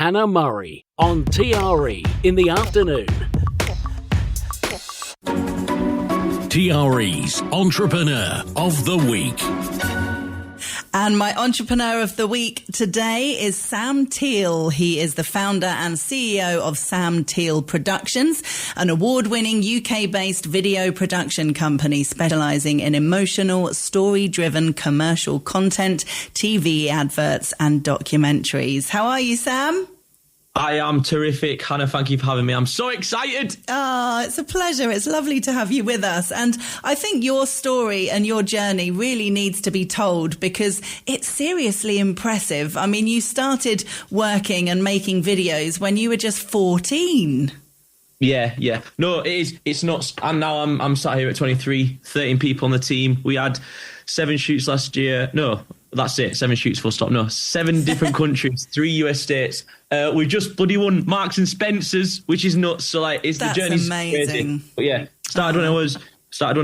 Hannah Murray on TRE in the afternoon. TRE's Entrepreneur of the Week. And my Entrepreneur of the Week today is Sam Teale. He is the founder and CEO of Sam Teale Productions, an award-winning UK-based video production company specialising in emotional, story-driven commercial content, TV adverts and documentaries. How are you, Sam? I am terrific. Hannah, thank you for having me. I'm so excited. It's a pleasure. It's lovely to have you with us. And I think your story and your journey really needs to be told because it's seriously impressive. I mean, you started working and making videos when you were just 14. Yeah. No, it is. It's nuts. And now I'm sat here at 23, 13 people on the team. We had 7 shoots last year. No, that's it. 7 shoots, full stop. No, 7 different countries, 3 US states. We just bloody won Marks and Spencer's, which is nuts. So the journey's amazing. Crazy. But yeah, started when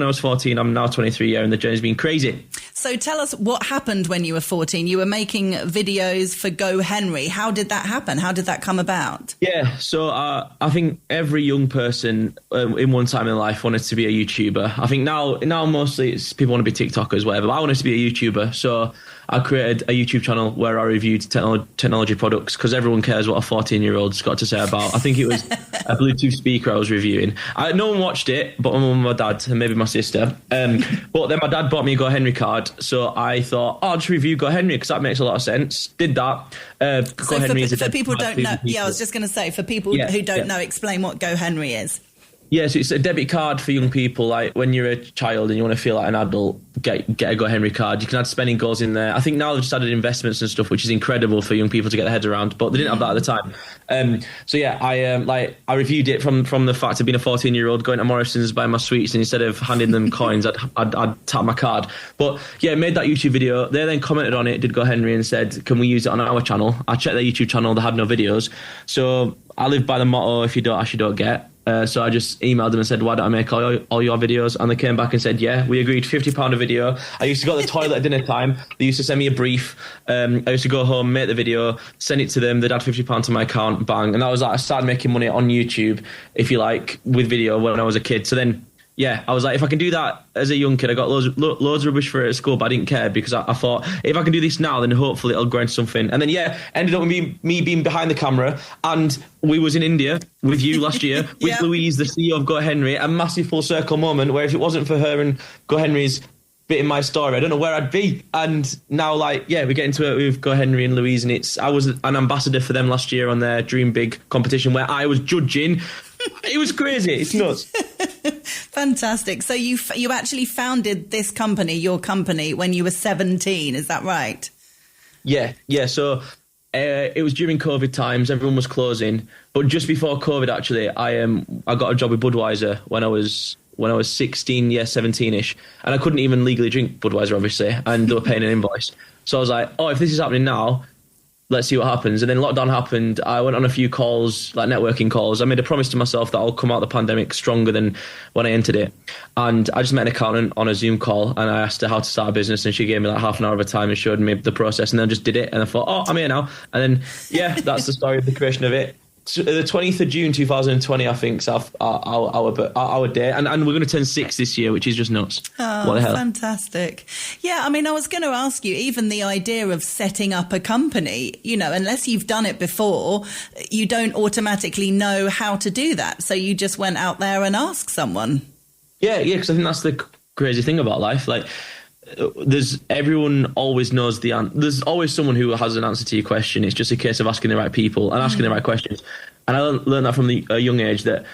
I was 14. I'm now 23 and the journey's been crazy. So tell us what happened when you were 14. You were making videos for Go Henry. How did that happen? How did that come about? Yeah, so I think every young person in one time in life wanted to be a YouTuber. I think now mostly it's people want to be TikTokers, whatever. But I wanted to be a YouTuber, so I created a YouTube channel where I reviewed technology products because everyone cares what a 14-year-old's got to say about. I think it was a Bluetooth speaker I was reviewing. No one watched it, but my mum and my dad and maybe my sister. But then my dad bought me a Go Henry card, so I thought, I'll just review Go Henry because that makes a lot of sense. Did that. So for people who don't know, I was just going to say, for people who don't know, explain what Go Henry is. Yeah, so it's a debit card for young people. Like when you're a child and you want to feel like an adult, get a Go Henry card. You can add spending goals in there. I think now they've just added investments and stuff, which is incredible for young people to get their heads around. But they didn't have that at the time. So yeah, I reviewed it from the fact of being a 14-year-old going to Morrison's buying my sweets, and instead of handing them coins, I'd tap my card. But yeah, made that YouTube video. They then commented on it, did Go Henry, and said, "Can we use it on our channel?" I checked their YouTube channel; they had no videos. So I live by the motto: if you don't ask, you don't get. So I just emailed them and said, why don't I make all your videos? And they came back and said, yeah, we agreed, £50 a video. I used to go to the toilet at dinner time. They used to send me a brief. I used to go home, make the video, send it to them. They'd add £50 to my account, bang. And that was I started making money on YouTube, if you like, with video when I was a kid. So then, yeah, I was like, if I can do that as a young kid, I got loads of rubbish for it at school, but I didn't care because I thought, if I can do this now, then hopefully it'll grow into something. And then, ended up with me being behind the camera. And we was in India with you last year with Louise, the CEO of Go Henry, a massive full circle moment where if it wasn't for her and Go Henry's bit in my story, I don't know where I'd be. And now, we get into it with Go Henry and Louise, and I was an ambassador for them last year on their Dream Big competition where I was judging. It was crazy. It's nuts. Fantastic. So you actually founded this company, your company, when you were 17. Is that right? Yeah. So it was during COVID times. Everyone was closing. But just before COVID, actually, I got a job with Budweiser when I was 16, 17-ish. And I couldn't even legally drink Budweiser, obviously. And they were paying an invoice. So I was like, if this is happening now, let's see what happens. And then lockdown happened. I went on a few calls, networking calls. I made a promise to myself that I'll come out of the pandemic stronger than when I entered it. And I just met an accountant on a Zoom call and I asked her how to start a business, and she gave me half an hour of her time and showed me the process, and then I just did it. And I thought, I'm here now. And then, that's the story of the creation of it. The 20th of June 2020, I think, is our day. And we're going to turn 6 this year, which is just nuts. Oh, what the hell? Fantastic. Yeah, I mean, I was going to ask you, even the idea of setting up a company, unless you've done it before, you don't automatically know how to do that. So you just went out there and asked someone. Yeah, because I think that's the crazy thing about life. Everyone always knows the answer. There's always someone who has an answer to your question. It's just a case of asking the right people and asking the right questions. And I learned that from a young age that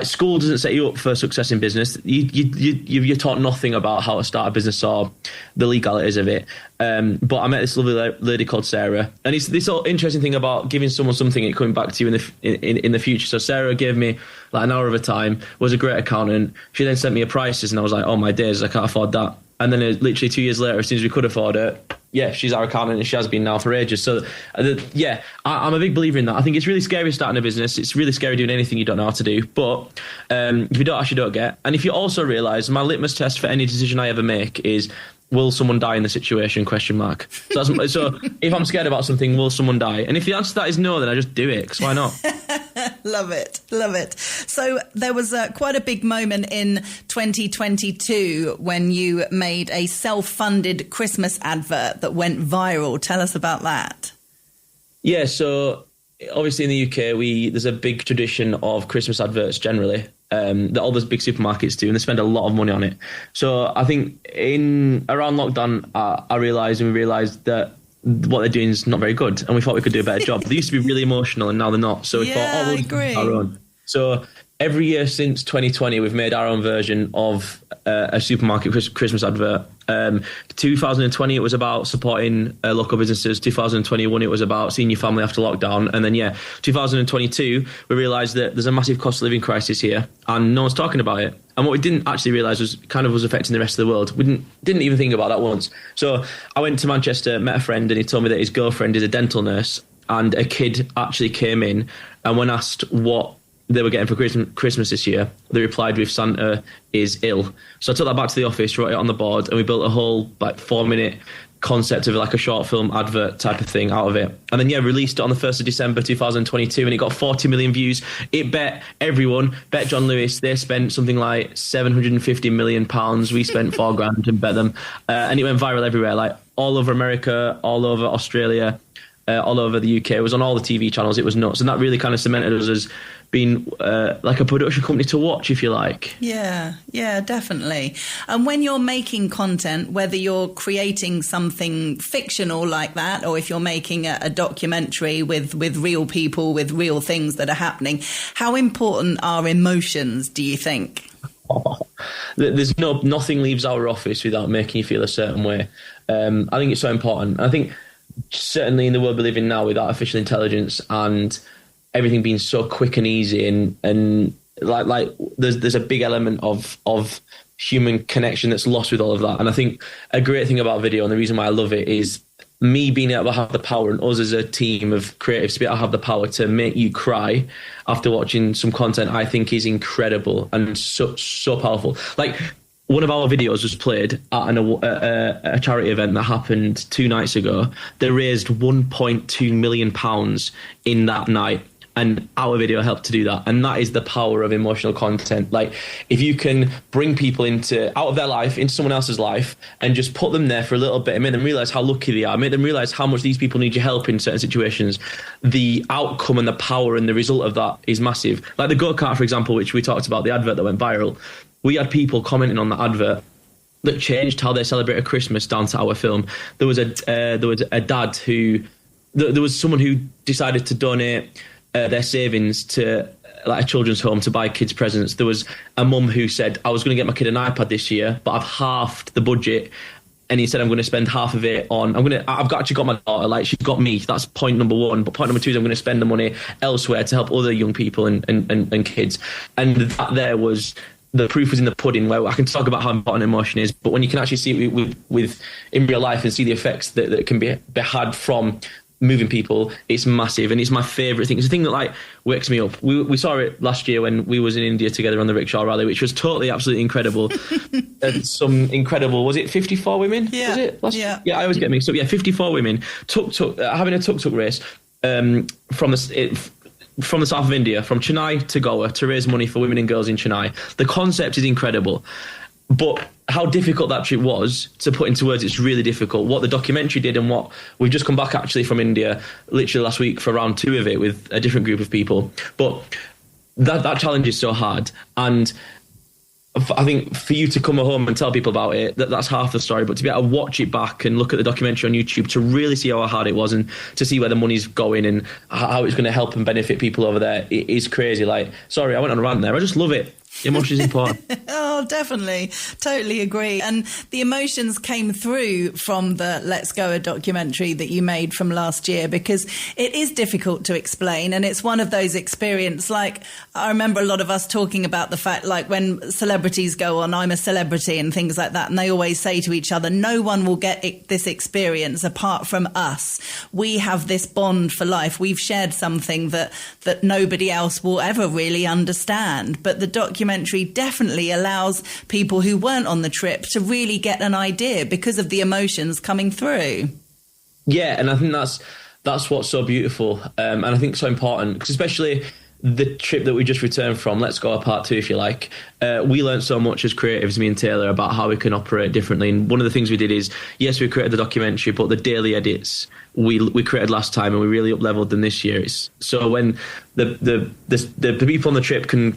school doesn't set you up for success in business. You're taught nothing about how to start a business or the legalities of it. But I met this lovely lady called Sarah, and it's this whole interesting thing about giving someone something and coming back to you in the future. So Sarah gave me an hour of her time, was a great accountant. She then sent me a prices, and I was like, oh my days, I can't afford that. And then literally 2 years later, as soon as we could afford it, she's our accountant, and she has been now for ages. So, I'm a big believer in that. I think it's really scary starting a business. It's really scary doing anything you don't know how to do. But if you don't ask, you don't get. And if you also realise, my litmus test for any decision I ever make is, will someone die in the situation? Question mark. So if I'm scared about something, will someone die? And if the answer to that is no, then I just do it, because why not? Love it. Love it. So there was quite a big moment in 2022 when you made a self-funded Christmas advert that went viral. Tell us about that. Yeah, so obviously in the UK, there's a big tradition of Christmas adverts generally, that all those big supermarkets do, and they spend a lot of money on it. So I think around lockdown, we realised that what they're doing is not very good, and we thought we could do a better job. They used to be really emotional, and now they're not. So we thought, we'll do our own. So every year since 2020, we've made our own version of a supermarket Christmas advert. 2020, it was about supporting local businesses. 2021, it was about seeing your family after lockdown. And then, 2022, we realised that there's a massive cost of living crisis here, and no one's talking about it. And what we didn't actually realise was affecting the rest of the world. We didn't even think about that once. So I went to Manchester, met a friend, and he told me that his girlfriend is a dental nurse, and a kid actually came in, and when asked what they were getting for Christmas this year, they replied with Santa is ill. So I took that back to the office, wrote it on the board, and we built a whole 4-minute concept of like a short film advert type of thing out of it. And then released it on the 1st of December 2022, and it got 40 million views. It bet John Lewis. They spent something like £750 million. We spent £4,000 and bet them. And it went viral everywhere, like all over America, all over Australia, all over the UK. It was on all the TV channels. It was nuts. And that really kind of cemented us as being like a production company to watch, if you like. Yeah, definitely. And when you're making content, whether you're creating something fictional like that, or if you're making a documentary with real people, with real things that are happening, how important are emotions, do you think? There's nothing leaves our office without making you feel a certain way. I think it's so important. I think certainly in the world we live in now, with artificial intelligence and everything being so quick and easy, and like there's a big element of human connection that's lost with all of that. And I think a great thing about video, and the reason why I love it, is me being able to have the power, and us as a team of creatives to be able to have the power to make you cry after watching some content, I think is incredible and so powerful. Like, one of our videos was played at a charity event that happened 2 nights ago. They raised £1.2 million in that night, and our video helped to do that. And that is the power of emotional content. Like, if you can bring people out of their life into someone else's life, and just put them there for a little bit and make them realise how lucky they are, make them realise how much these people need your help in certain situations, the outcome and the power and the result of that is massive. Like the go-kart, for example, which we talked about, the advert that went viral. We had people commenting on that advert that changed how they celebrated Christmas down to our film. There was a dad who, there was someone who decided to donate their savings to like a children's home to buy kids presents. There was a mum who said, I was going to get my kid an iPad this year, but I've halved the budget. And he said, I'm going to spend half of it on, I've actually got my daughter, like she's got me. That's point number 1. But point number 2 is I'm going to spend the money elsewhere to help other young people and kids. And that there was, the proof was in the pudding, where I can talk about how important emotion is, but when you can actually see it with in real life and see the effects that can be had from moving people, it's massive. And it's my favourite thing. It's a thing that like wakes me up. We saw it last year when we was in India together on the Rickshaw Rally, which was totally, absolutely incredible. And some incredible, was it 54 women? Yeah. Was it last Yeah. Yeah, I always get mixed up. Yeah, 54 women having a tuk-tuk race from the south of India, from Chennai to Goa, to raise money for women and girls in Chennai. The concept is incredible, but how difficult that trip was to put into words, it's really difficult. What the documentary did, and what we've just come back actually from India, literally last week for round 2 of it with a different group of people. But that challenge is so hard, and I think for you to come home and tell people about it, that's half the story. But to be able to watch it back and look at the documentary on YouTube, to really see how hard it was, and to see where the money's going and how it's going to help and benefit people over there, it is crazy. Like, sorry, I went on a rant there. I just love it. Emotion is important. Oh, definitely. Totally agree. And the emotions came through from the Let's Go, a documentary that you made from last year, because it is difficult to explain. And it's one of those experiences, like, I remember a lot of us talking about the fact, like, when celebrities go on, I'm a celebrity and things like that, and they always say to each other, no one will get this experience apart from us. We have this bond for life. We've shared something that nobody else will ever really understand. But the documentary documentary definitely allows people who weren't on the trip to really get an idea because of the emotions coming through. Yeah, and I think that's what's so beautiful, and I think so important, because especially the trip that we just returned from, Let's Go Part 2, if you like, we learned so much as creatives, me and Taylor, about how we can operate differently. And one of the things we did is, yes, we created the documentary, but the daily edits we created last time, and we really up-leveled them this year. So when the people on the trip can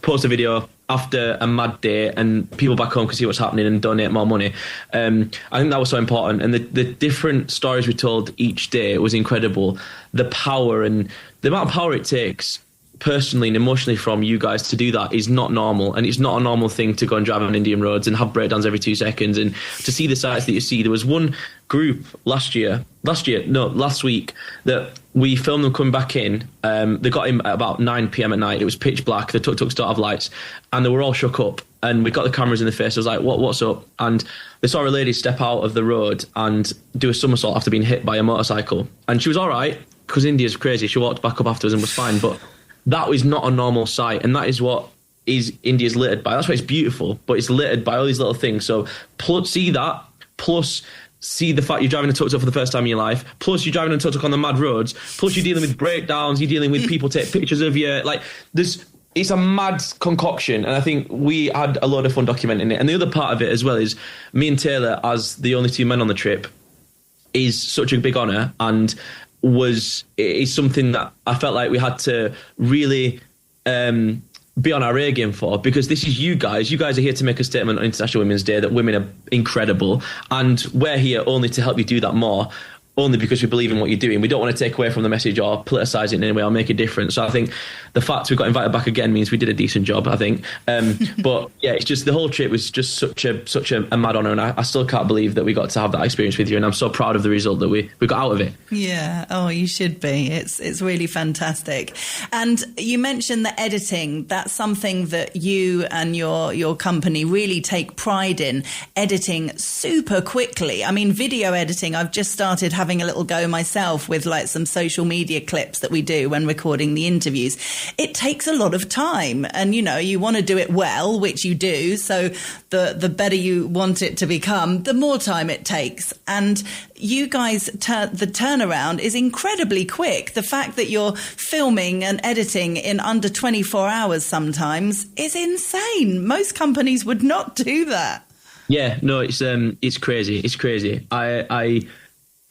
post a video after a mad day and people back home can see what's happening and donate more money, I think that was so important. And the different stories we told each day was incredible. The power and the amount of power it takes personally and emotionally from you guys to do that is not normal. And it's not a normal thing to go and drive on Indian roads and have breakdowns every 2 seconds and to see the sights that you see. There was one group last week that we filmed them coming back in. They got in at about 9 p.m. at night. It was pitch black. The tuk-tuks don't have lights, and they were all shook up. And we got the cameras in the face. I was like, what's up? And they saw a lady step out of the road and do a somersault after being hit by a motorcycle. And she was all right, because India's crazy. She walked back up afterwards and was fine. But that was not a normal sight, and that is what is India's littered by. That's why it's beautiful, but it's littered by all these little things. So see that, plus see the fact you're driving a tuk-tuk for the first time in your life, plus you're driving a tuk-tuk on the mad roads, plus you're dealing with breakdowns, you're dealing with people take pictures of you. Like, it's a mad concoction, and I think we had a lot of fun documenting it. And the other part of it as well is me and Taylor, as the only 2 men on the trip, is such a big honour, and is something that I felt like we had to really be on our A game for, because this is you guys. You guys are here to make a statement on International Women's Day that women are incredible, and we're here only to help you do that more, only because we believe in what you're doing. We don't want to take away from the message or politicise it in any way or make a difference. So I think the fact we got invited back again means we did a decent job, I think. But yeah, it's just the whole trip was just such a mad honour, and I still can't believe that we got to have that experience with you, and I'm so proud of the result that we got out of it. Yeah, oh, you should be. It's really fantastic. And you mentioned the editing. That's something that you and your company really take pride in, editing super quickly. I mean, video editing, I've just started having a little go myself with like some social media clips that we do when recording the interviews. It takes a lot of time, and you want to do it well, which you do, so the better you want it to become, the more time it takes. And you guys, the turnaround is incredibly quick. The fact that you're filming and editing in under 24 hours sometimes is insane. Most companies would not do that. Yeah, no, it's crazy. It's crazy.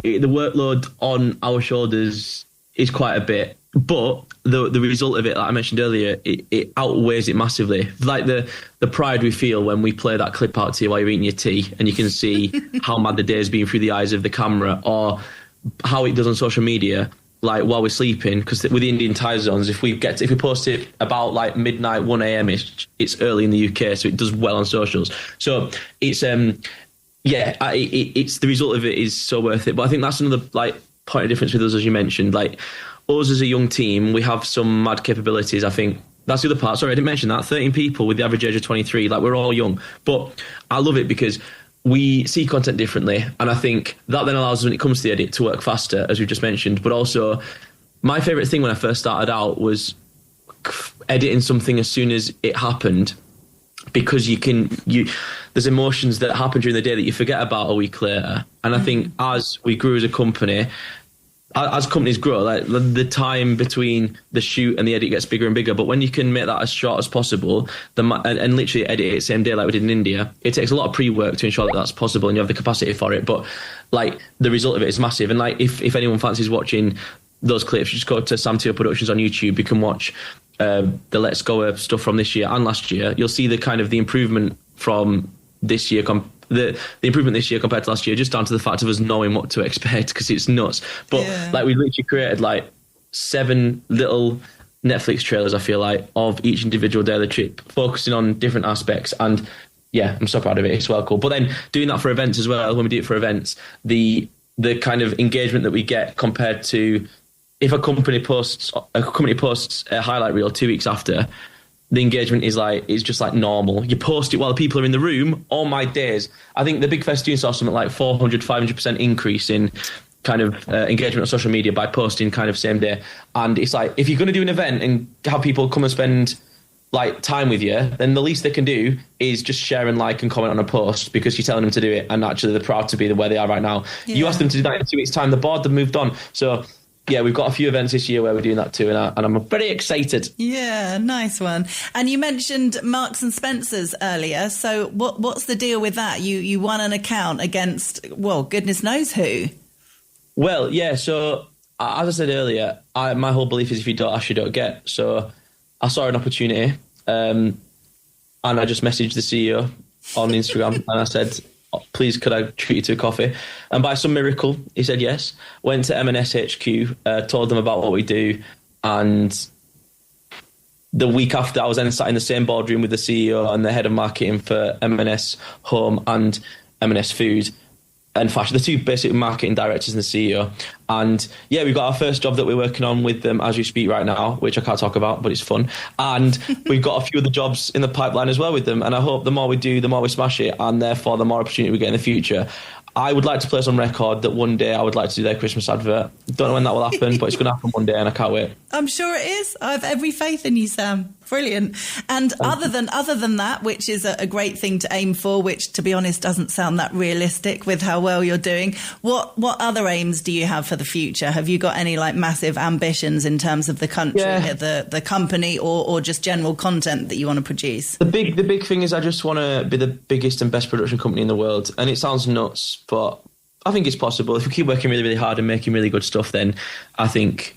The workload on our shoulders is quite a bit, but the result of it, like I mentioned earlier, it outweighs it massively. Like the pride we feel when we play that clip out to you while you're eating your tea, and you can see how mad the day has been through the eyes of the camera, or how it does on social media, like while we're sleeping, because with the Indian time zones, if we post it about like midnight, 1 a.m, it's early in the UK, so it does well on socials. So it's it's the result of it is so worth it. But I think that's another point of difference with us, as you mentioned. Like, us as a young team, we have some mad capabilities. I think that's the other part. Sorry, I didn't mention that. 13 people with the average age of 23. Like, we're all young. But I love it because we see content differently. And I think that then allows us, when it comes to the edit, to work faster, as we've just mentioned. But also, my favourite thing when I first started out was editing something as soon as it happened, because there's emotions that happen during the day that you forget about a week later. And I think as we grew as a company, as companies grow, like the time between the shoot and the edit gets bigger and bigger. But when you can make that as short as possible, and literally edit it same day like we did in India, it takes a lot of pre-work to ensure that that's possible and you have the capacity for it. But like, the result of it is massive. And like, if anyone fancies watching those clips, you just go to Sam Teale Productions on YouTube. You can watch the Let's Go stuff from this year and last year. You'll see the kind of the improvement from this year, the improvement this year compared to last year, just down to the fact of us knowing what to expect, because it's nuts. But like, we literally created like 7 little Netflix trailers, I feel like, of each individual day of the trip, focusing on different aspects. And yeah, I'm so proud of it. It's well cool. But then doing that for events as well, when we do it for events, the kind of engagement that we get compared to if a company posts a highlight reel 2 weeks after, the engagement is just like normal. You post it while people are in the room. All my days, I think the Big Festoon saw something like 400-500% increase in kind of engagement on social media by posting kind of same day. And it's like, if you're going to do an event and have people come and spend like time with you, then the least they can do is just share and like and comment on a post because you're telling them to do it, and actually they're proud to be where they are right now. Yeah. You ask them to do that in 2 weeks' time, the board have moved on. So yeah, we've got a few events this year where we're doing that too, and I'm very excited. Yeah, nice one. And you mentioned Marks and Spencer's earlier. So what's the deal with that? You won an account against, well, goodness knows who. Well, yeah. So as I said earlier, my whole belief is if you don't ask, you don't get. So I saw an opportunity, and I just messaged the CEO on Instagram and I said, please, could I treat you to a coffee? And by some miracle, he said yes. Went to M&S HQ, told them about what we do. And the week after, I was then sat in the same boardroom with the CEO and the head of marketing for M&S Home and M&S Food and Fashion, the two basic marketing directors and the CEO. And yeah, we've got our first job that we're working on with them as we speak right now, which I can't talk about, but it's fun. And we've got a few other jobs in the pipeline as well with them. And I hope the more we do, the more we smash it, and therefore the more opportunity we get in the future. I would like to place on record that one day I would like to do their Christmas advert. Don't know when that will happen, but it's going to happen one day and I can't wait. I'm sure it is. I have every faith in you, Sam. Brilliant. And other than that, which is a great thing to aim for, which to be honest doesn't sound that realistic with how well you're doing, what other aims do you have for the future? Have you got any like massive ambitions in terms of the country, the company, or just general content that you want to produce? The big thing is I just want to be the biggest and best production company in the world. And it sounds nuts, but I think it's possible. If we keep working really, really hard and making really good stuff, then I think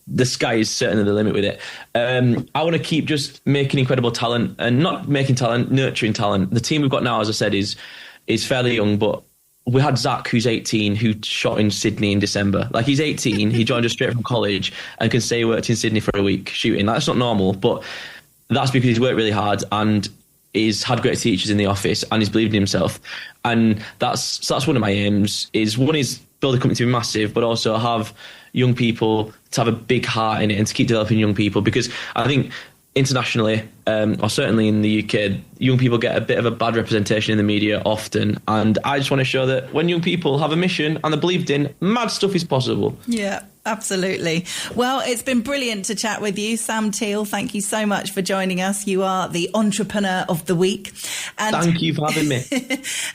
the sky is certainly the limit with it. I want to keep just making incredible talent, and not making talent, nurturing talent. The team we've got now, as I said, is fairly young, but we had Zach, who's 18, who shot in Sydney in December. Like, he's 18, he joined us straight from college and can say he worked in Sydney for a week shooting. That's not normal, but that's because he's worked really hard and he's had great teachers in the office and he's believed in himself. And that's one of my aims. One is build a company to be massive, but also have young people to have a big heart in it and to keep developing young people, because I think internationally, or certainly in the UK, young people get a bit of a bad representation in the media often. And I just want to show that when young people have a mission and they're believed in, mad stuff is possible. Yeah, absolutely. Well, it's been brilliant to chat with you, Sam Teale. Thank you so much for joining us. You are the Entrepreneur of the Week. And thank you for having me.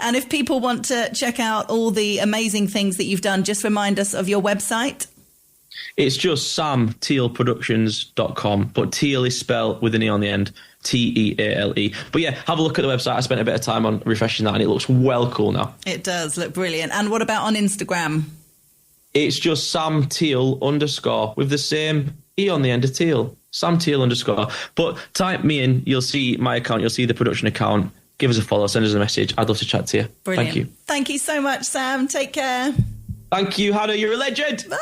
And if people want to check out all the amazing things that you've done, just remind us of your website. It's just samtealeproductions.com, but Teale is spelled with an E on the end, Teale. But yeah, have a look at the website. I spent a bit of time on refreshing that and it looks well cool now. It does look brilliant. And what about on Instagram? It's just Sam Teale _ with the same E on the end of Teale. Sam Teale _. But type me in, you'll see my account, you'll see the production account. Give us a follow, send us a message. I'd love to chat to you. Brilliant. Thank you. Thank you so much, Sam. Take care. Thank you, Hannah. You're a legend. Bye.